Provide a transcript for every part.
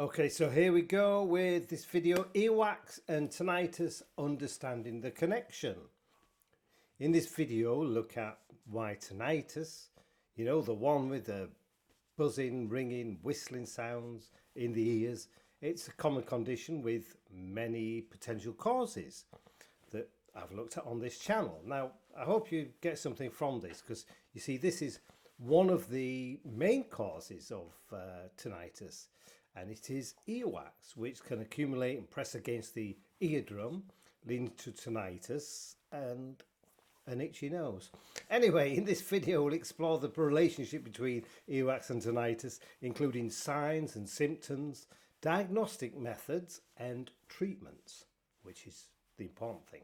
Okay, so here we go with this video, earwax and tinnitus, understanding the connection. In this video, look at why tinnitus, the one with the buzzing, ringing, whistling sounds in the ears, it's a common condition with many potential causes that I've looked at on this channel. Now, I hope you get something from this, because you see, this is one of the main causes of tinnitus, and it is earwax, which can accumulate and press against the eardrum, leading to tinnitus and an itchy nose. Anyway, in this video we'll explore the relationship between earwax and tinnitus, including signs and symptoms, diagnostic methods and treatments, which is the important thing.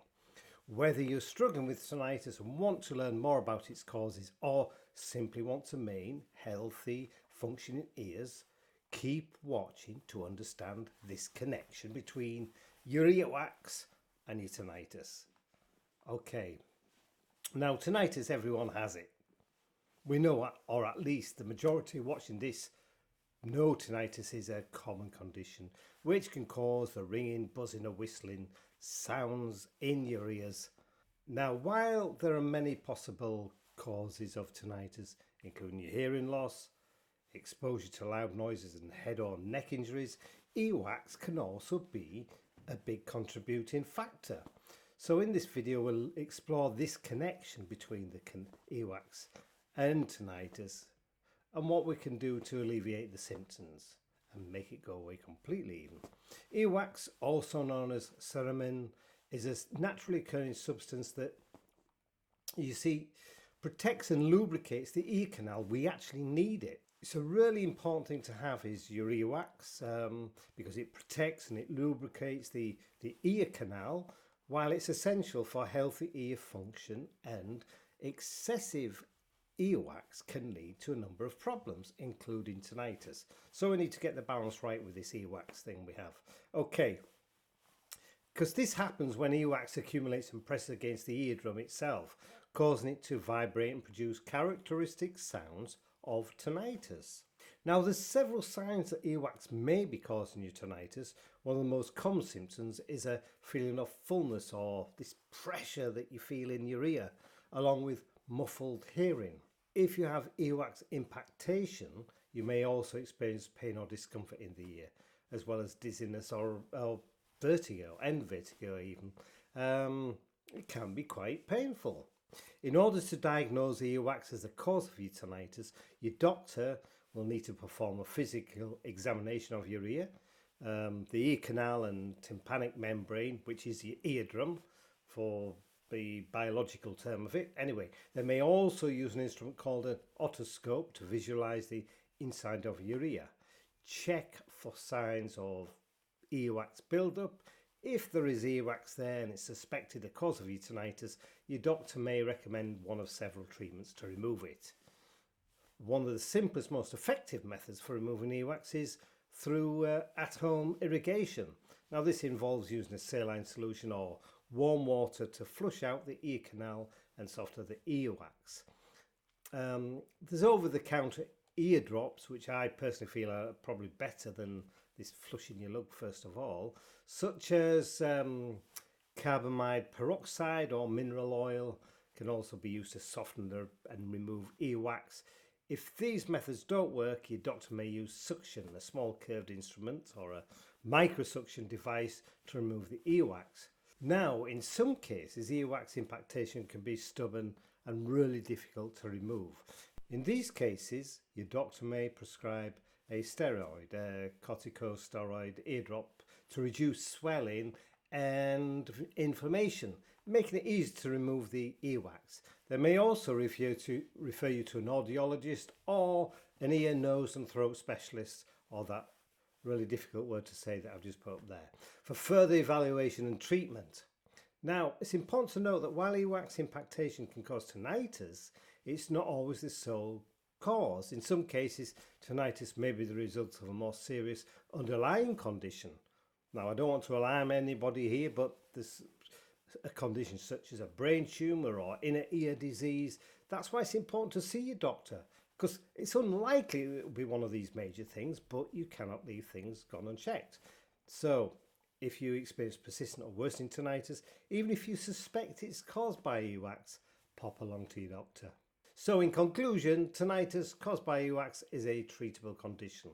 Whether you're struggling with tinnitus and want to learn more about its causes, or simply want to maintain healthy, functioning ears, keep watching to understand this connection between your earwax and your tinnitus. Okay, now tinnitus, everyone has it. We know, or at least the majority watching this know, tinnitus is a common condition which can cause the ringing, buzzing or whistling sounds in your ears. Now, while there are many possible causes of tinnitus, including your hearing loss, exposure to loud noises and head or neck injuries, earwax can also be a big contributing factor. So in this video we'll explore this connection between the earwax and tinnitus and what we can do to alleviate the symptoms and make it go away completely even. Earwax, also known as cerumen, is a naturally occurring substance that, you see, protects and lubricates the ear canal. We actually need it. It's a really important thing to have is your earwax, because it protects and it lubricates the ear canal, while it's essential for healthy ear function, and excessive earwax can lead to a number of problems, including tinnitus. So we need to get the balance right with this earwax thing we have. Okay, because this happens when earwax accumulates and presses against the eardrum itself, causing it to vibrate and produce characteristic sounds of tinnitus. Now, there's several signs that earwax may be causing you tinnitus. One of the most common symptoms is a feeling of fullness, or this pressure that you feel in your ear, along with muffled hearing. If you have earwax impactation, you may also experience pain or discomfort in the ear, as well as dizziness or vertigo, and vertigo even. It can be quite painful. In order to diagnose earwax as the cause of your tinnitus, your doctor will need to perform a physical examination of your ear, the ear canal and tympanic membrane, which is your eardrum for the biological term of it. Anyway, they may also use an instrument called an otoscope to visualize the inside of your ear. Check for signs of earwax buildup. If there is earwax there and it's suspected the cause of your tinnitus, your doctor may recommend one of several treatments to remove it. One of the simplest, most effective methods for removing earwax is through at-home irrigation. Now, this involves using a saline solution or warm water to flush out the ear canal and soften the earwax. There's over-the-counter ear drops, which I personally feel are probably better than this flushing your lung first of all, such as carbamide peroxide or mineral oil can also be used to soften and remove earwax. If these methods don't work, your doctor may use suction, a small curved instrument or a microsuction device to remove the earwax. Now, in some cases, earwax impactation can be stubborn and really difficult to remove. In these cases, your doctor may prescribe a steroid, a corticosteroid eardrop, to reduce swelling and inflammation, making it easy to remove the earwax. They may also refer you to an audiologist or an ear, nose and throat specialist, or that really difficult word to say that I've just put up there, for further evaluation and treatment. Now, it's important to note that while earwax impactation can cause tinnitus, it's not always the sole cause. In some cases, tinnitus may be the result of a more serious underlying condition. Now, I don't want to alarm anybody here, but there's a condition such as a brain tumour or inner ear disease. That's why it's important to see your doctor, because it's unlikely it will be one of these major things, but you cannot leave things gone unchecked. So if you experience persistent or worsening tinnitus, even if you suspect it's caused by earwax, pop along to your doctor. So in conclusion, tinnitus caused by earwax is a treatable condition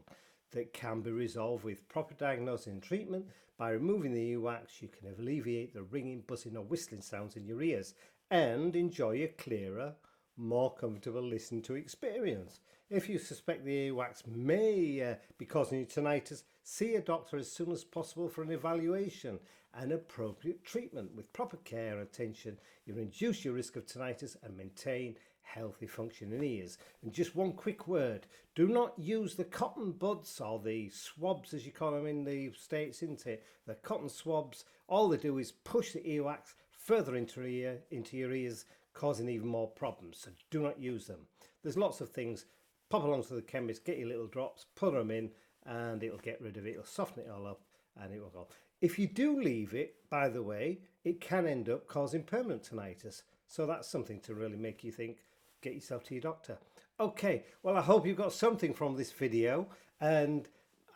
that can be resolved with proper diagnosis and treatment. By removing the earwax, you can alleviate the ringing, buzzing or whistling sounds in your ears and enjoy a clearer, more comfortable listening to experience. If you suspect the earwax may be causing you tinnitus, see a doctor as soon as possible for an evaluation and appropriate treatment. With proper care and attention, you reduce your risk of tinnitus and maintain healthy functioning ears. And just one quick word, do not use the cotton buds or the swabs as you call them in the States, isn't it? The cotton swabs, all they do is push the earwax further into your ears, causing even more problems. So do not use them. There's lots of things. Pop along to the chemist, get your little drops, put them in, and it'll get rid of it. It'll soften it all up and it will go. If you do leave it, by the way, it can end up causing permanent tinnitus. So that's something to really make you think, get yourself to your doctor. Okay, well, I hope you got something from this video, and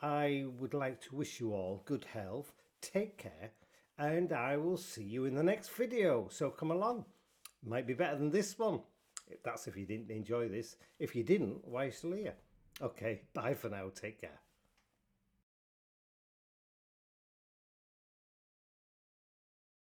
I would like to wish you all good health, take care, and I will see you in the next video. So come along. Might be better than this one. That's if you didn't enjoy this. If you didn't, why are you still here? Okay, bye for now. Take care.